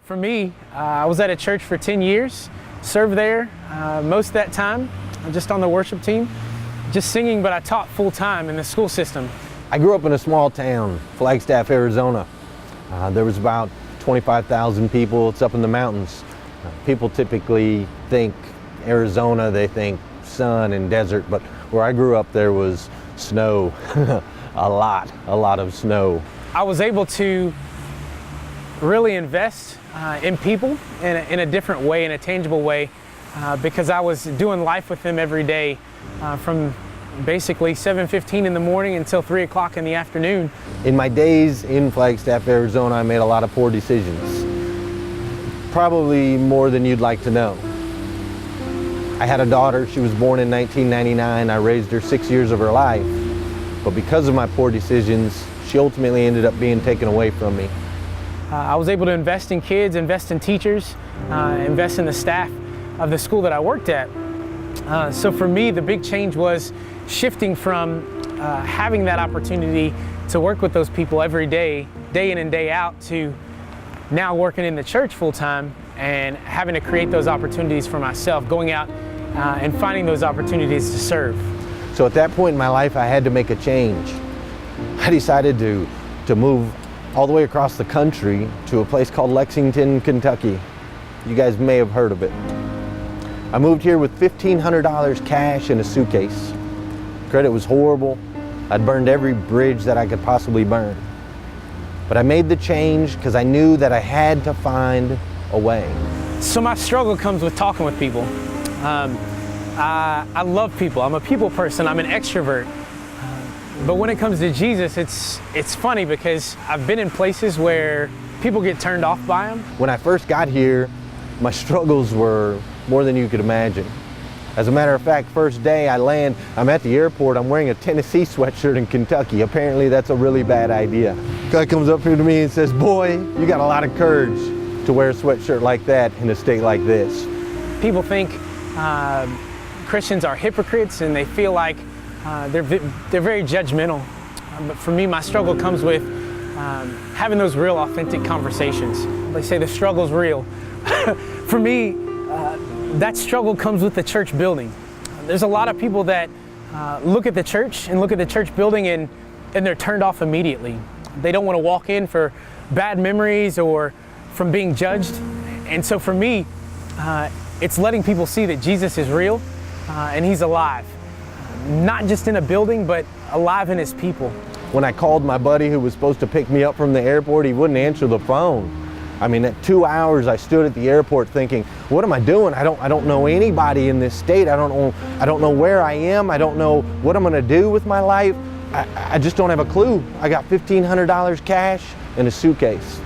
For me, I was at a church for 10 years, served there most of that time, just on the worship team, just singing, but I taught full-time in the school system. I grew up in a small town, Flagstaff, Arizona. There was about 25,000 people. It's up in the mountains. People typically think Arizona, they think sun and desert, but where I grew up there was snow, a lot of snow. I was able to really invest in people in a different way, in a tangible way, because I was doing life with them every day from basically 7:15 in the morning until 3 o'clock in the afternoon. In my days in Flagstaff, Arizona, I made a lot of poor decisions. Probably more than you'd like to know. I had a daughter. She was born in 1999. I raised her 6 years of her life. But because of my poor decisions, she ultimately ended up being taken away from me. I was able to invest in kids, invest in teachers, invest in the staff of the school that I worked at. So for me, the big change was shifting from having that opportunity to work with those people every day, day in and day out, to now working in the church full time and having to create those opportunities for myself, going out and finding those opportunities to serve. So at that point in my life, I had to make a change. I decided to move all the way across the country to a place called Lexington, Kentucky. You guys may have heard of it. I moved here with $1,500 cash in a suitcase. Credit was horrible. I'd burned every bridge that I could possibly burn. But I made the change because I knew that I had to find a way. So my struggle comes with talking with people. I love people. I'm a people person. I'm an extrovert. But when it comes to Jesus, it's funny because I've been in places where people get turned off by him. When I first got here, my struggles were more than you could imagine. As a matter of fact, first day I land, I'm at the airport, I'm wearing a Tennessee sweatshirt in Kentucky. Apparently that's a really bad idea. Guy comes up here to me and says, "Boy, you got a lot of courage to wear a sweatshirt like that in a state like this." People think Christians are hypocrites and they feel like they're very judgmental. But for me, my struggle comes with having those real authentic conversations. They say the struggle's real. For me, that struggle comes with the church building. There's a lot of people that look at the church and look at the church building and they're turned off immediately. They don't want to walk in for bad memories or from being judged. And so for me, it's letting people see that Jesus is real and he's alive. Not just in a building, but alive in his people. When I called my buddy who was supposed to pick me up from the airport, he wouldn't answer the phone. I mean, at 2 hours, I stood at the airport thinking, what am I doing? I don't know anybody in this state. I don't know where I am. I don't know what I'm gonna do with my life. I just don't have a clue. I got $1,500 cash in a suitcase.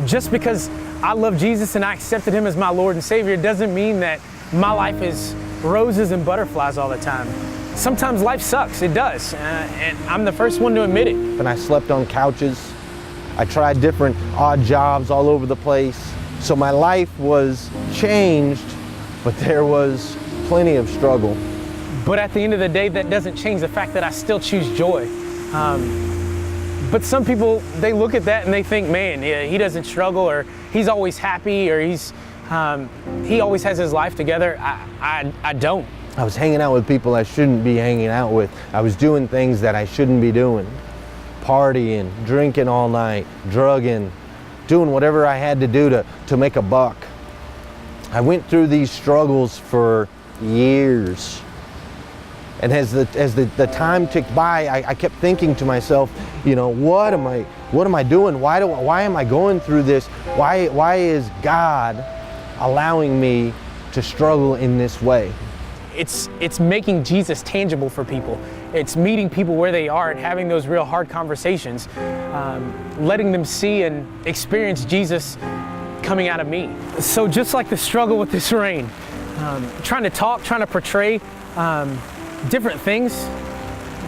Just because I love Jesus and I accepted him as my Lord and Savior doesn't mean that my life is roses and butterflies all the time. Sometimes life sucks, it does, and I'm the first one to admit it. And I slept on couches. I tried different odd jobs all over the place. So my life was changed, but there was plenty of struggle. But at the end of the day, that doesn't change the fact that I still choose joy. But some people, they look at that and they think, man, yeah, he doesn't struggle, or he's always happy, or he always has his life together. I don't. I was hanging out with people I shouldn't be hanging out with. I was doing things that I shouldn't be doing. Partying, drinking all night, drugging, doing whatever I had to do to make a buck. I went through these struggles for years. And as the time ticked by, I kept thinking to myself, you know, what am I doing? Why am I going through this? Why is God allowing me to struggle in this way? It's making Jesus tangible for people. It's meeting people where they are and having those real hard conversations, letting them see and experience Jesus coming out of me. So just like the struggle with this rain, trying to talk, trying to portray different things,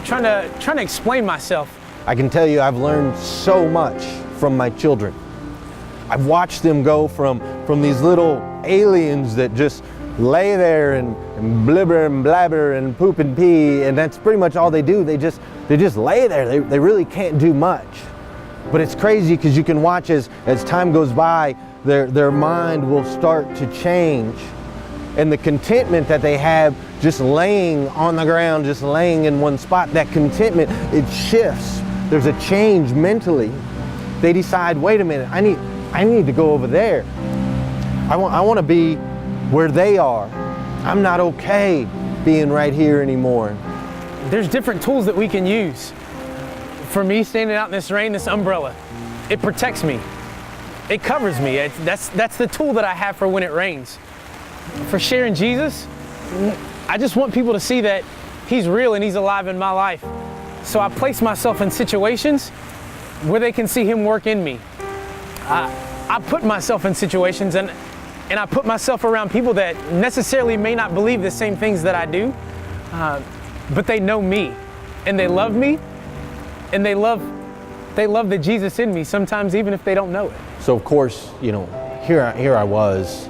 trying to explain myself. I can tell you I've learned so much from my children. I've watched them go from these little aliens that just lay there and blibber and blabber and poop and pee, and that's pretty much all they do. They just lay there. They really can't do much. But it's crazy because you can watch as time goes by, their mind will start to change. And the contentment that they have just laying on the ground, just laying in one spot, that contentment, it shifts. There's a change mentally. They decide, wait a minute, I need to go over there. I want to be where they are. I'm not okay being right here anymore. There's different tools that we can use. For me, standing out in this rain, this umbrella, it protects me. It covers me. That's the tool that I have for when it rains. For sharing Jesus, I just want people to see that He's real and He's alive in my life. So I place myself in situations where they can see Him work in me. I put myself in situations and I put myself around people that necessarily may not believe the same things that I do, but they know me and they love me and they love the Jesus in me, sometimes even if they don't know it. So of course, here I was.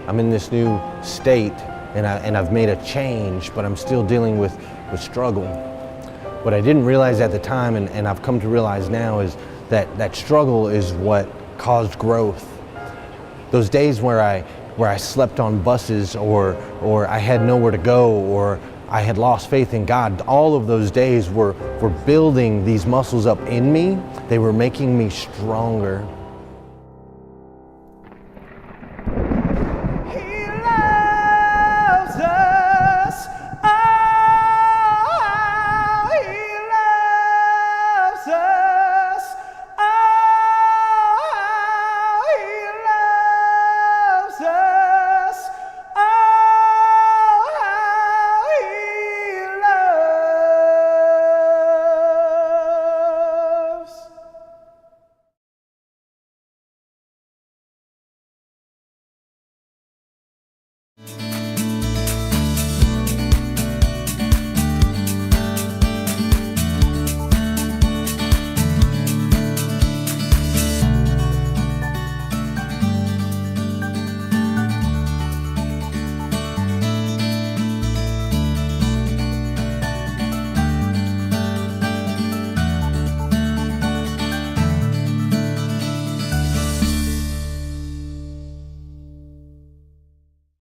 I'm in this new state and I've made a change, but I'm still dealing with struggle. What I didn't realize at the time, and I've come to realize now, is that struggle is what caused growth. Those days where I slept on buses or I had nowhere to go or I had lost faith in God, all of those days were building these muscles up in me. They were making me stronger.